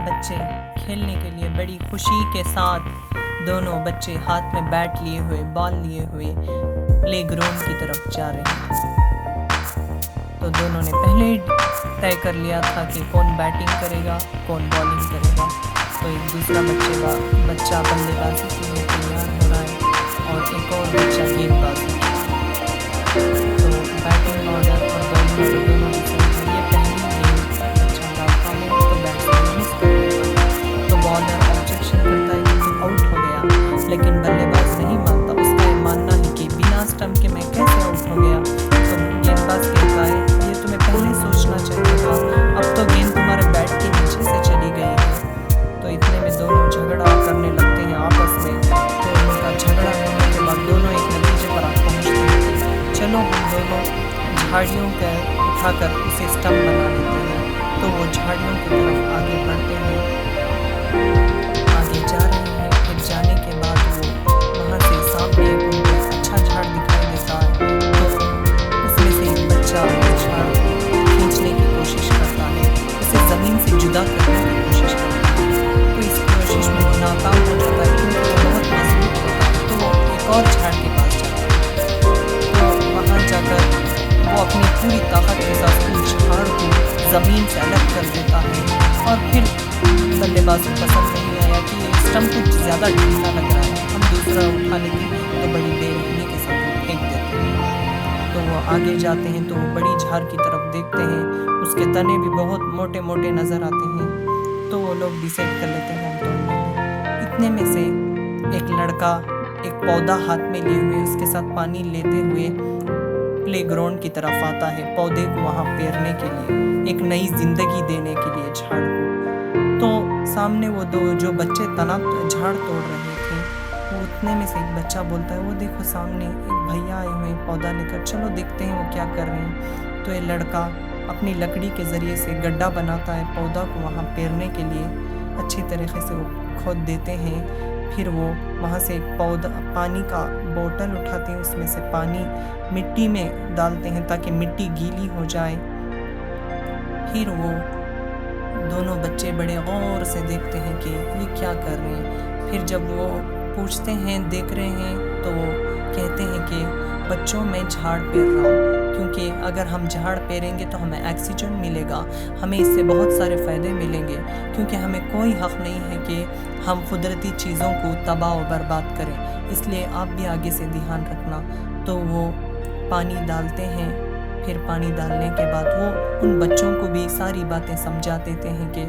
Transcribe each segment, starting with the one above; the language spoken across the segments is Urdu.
بچے کھیلنے کے لیے بڑی خوشی کے ساتھ دونوں بچے ہاتھ میں بیٹ لیے ہوئے بال لیے ہوئے پلے گراؤنڈ کی طرف جا رہے ہیں۔ تو دونوں نے پہلے ہی طے کر لیا تھا کہ کون بیٹنگ کرے گا کون بالنگ کرے گا۔ تو ایک دوسرا بچہ بلے بازی کے لیے تیار ہو رہا ہے اور ایک اور بچہ گیند بازی۔ تو بیٹنگ آرڈر اور بالنگ آرڈر دونوں کی سمجھ یہ پہلی گیند بچہ ڈالتا ہے تو بیٹسمین مس کر دیتا ہے، تو بالر آبجیکشن کرتا ہے کہ تو آؤٹ ہو گیا، لیکن بلے باز نہیں مانتا، اس کا یہ ماننا ہے کہ بنا اسٹمپ کے میں کیسے آؤٹ ہو گیا۔ تو گیند باز کہتا ہے یہ تمہیں پہلے سوچنا چاہیے تھا، اب تو گیند تمہارے بیٹ کے نیچے سے چلی گئی ہے۔ تو اتنے میں دونوں جھگڑا کرنے لگتے ہیں آپس میں، تو ان کا جھگڑا ہونے کے بعد دونوں ایک نتیجے پر پہنچتے ہیں، چلو ہم دونوں جھاڑیوں کا اٹھا کر اسے اسٹمپ بنا لیتے ہیں۔ تو وہ جھاڑیوں کی طرف آگے بڑھتے ہیں، آگے جا رہے ہیں، پھر جانے کے بعد وہ وہاں سے سامنے ان کو اچھا جھاڑ دکھائی دیتا ہے، تو اس میں سے ایک بچہ اس جھاڑ کو کھینچنے کی کوشش کرتا ہے، اسے زمین سے جدا کرنے کی کوشش کرتا ہے، تو اس کوشش میں وہ ناکام ہو جاتا ہے کیونکہ وہ بہت مضبوط ہوتا ہے۔ تو وہ ایک اور جھاڑ کے پاس جاتا ہے، تو وہاں جا کر وہ اپنی پوری طاقت کے ساتھ اس جھاڑ کو زمین سے الگ کر دیتا ہے، اور پھر بلے باز کو پسند نہیں آیا کہ یہ اسٹمپ کچھ زیادہ ڈھیلا لگ رہا ہے، ہم دوسرا اٹھا لیں گے، تو بڑی بے رحمی کے ساتھ وہ پھینک دیتے ہیں۔ تو وہ آگے جاتے ہیں تو وہ بڑی جھاڑ کی طرف دیکھتے ہیں، اس کے تنے بھی بہت موٹے موٹے نظر آتے ہیں، تو وہ لوگ ڈیسائیڈ کر لیتے ہیں ہم توڑ لیں گے۔ اتنے میں سے ایک لڑکا ایک پودا ہاتھ میں لیے ہوئے اس کے ساتھ پانی لیتے ہوئے پلے گراؤنڈ کی طرف آتا ہے، پودے کو وہاں پیرنے کے لیے، ایک نئی زندگی دینے کے لیے جھاڑ کو۔ تو سامنے وہ دو جو بچے جھاڑ توڑ رہے تھے، وہ اتنے میں سے ایک بچہ بولتا ہے وہ دیکھو سامنے ایک بھیا آئے ہوئے پودا لے کر، چلو دیکھتے ہیں وہ کیا کر رہے ہیں۔ تو یہ لڑکا اپنی لکڑی کے ذریعے سے گڈھا بناتا ہے پودا کو وہاں پیرنے کے لیے، اچھی طریقے سے وہ کھود دیتے ہیں، پھر وہ وہاں سے ایک پانی کا بوتل اٹھاتے ہیں، اس میں سے پانی مٹی میں ڈالتے ہیں تاکہ مٹی گیلی ہو جائے۔ پھر وہ دونوں بچے بڑے غور سے دیکھتے ہیں کہ یہ کیا کر رہے ہیں۔ پھر جب وہ پوچھتے ہیں دیکھ رہے ہیں تو وہ کہتے ہیں کہ بچوں میں جھاڑ پیر رہا ہوں، کیونکہ اگر ہم جھاڑ پیریں گے تو ہمیں آکسیجن ملے گا، ہمیں اس سے بہت سارے فائدے ملیں گے، کیونکہ ہمیں کوئی حق نہیں ہے کہ ہم قدرتی چیزوں کو تباہ و برباد کریں، اس لیے آپ بھی آگے سے دھیان رکھنا۔ تو وہ پانی ڈالتے ہیں، پھر پانی ڈالنے کے بعد وہ ان بچوں کو بھی ساری باتیں سمجھا دیتے ہیں کہ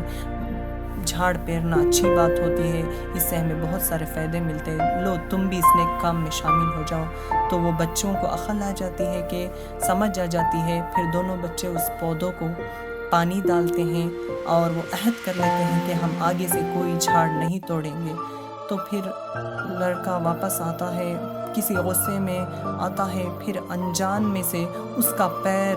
جھاڑ پیرنا اچھی بات ہوتی ہے، اس سے ہمیں بہت سارے فائدے ملتے ہیں، لو تم بھی اس نیک کام میں شامل ہو جاؤ۔ تو وہ بچوں کو عقل آ جاتی ہے کہ سمجھ آ جاتی ہے، پھر دونوں بچے اس پودوں کو پانی ڈالتے ہیں اور وہ عہد کر لیتے ہیں کہ ہم آگے سے کوئی جھاڑ نہیں توڑیں گے۔ تو پھر لڑکا واپس آتا ہے، کسی غصے میں آتا ہے، پھر انجان میں سے اس کا پیر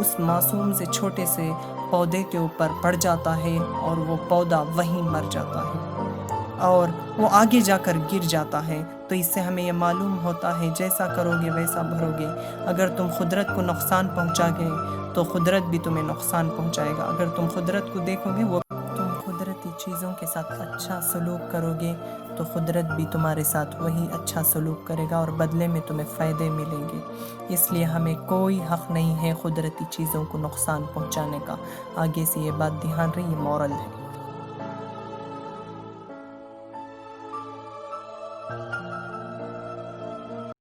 اس معصوم سے چھوٹے سے پودے کے اوپر پڑ جاتا ہے اور وہ پودا وہیں مر جاتا ہے اور وہ آگے جا کر گر جاتا ہے۔ تو اس سے ہمیں یہ معلوم ہوتا ہے جیسا کرو گے ویسا بھرو گے، اگر تم قدرت کو نقصان پہنچا گے تو قدرت بھی تمہیں نقصان پہنچائے گا، اگر تم قدرت کو دیکھو گے وہ تم قدرتی چیزوں کے ساتھ اچھا سلوک کرو گے تو قدرت بھی تمہارے ساتھ وہی اچھا سلوک کرے گا اور بدلے میں تمہیں فائدے ملیں گے۔ اس لیے ہمیں کوئی حق نہیں ہے قدرتی چیزوں کو نقصان پہنچانے کا۔ آگے سے یہ بات دھیان رہی، یہ مورل ہے۔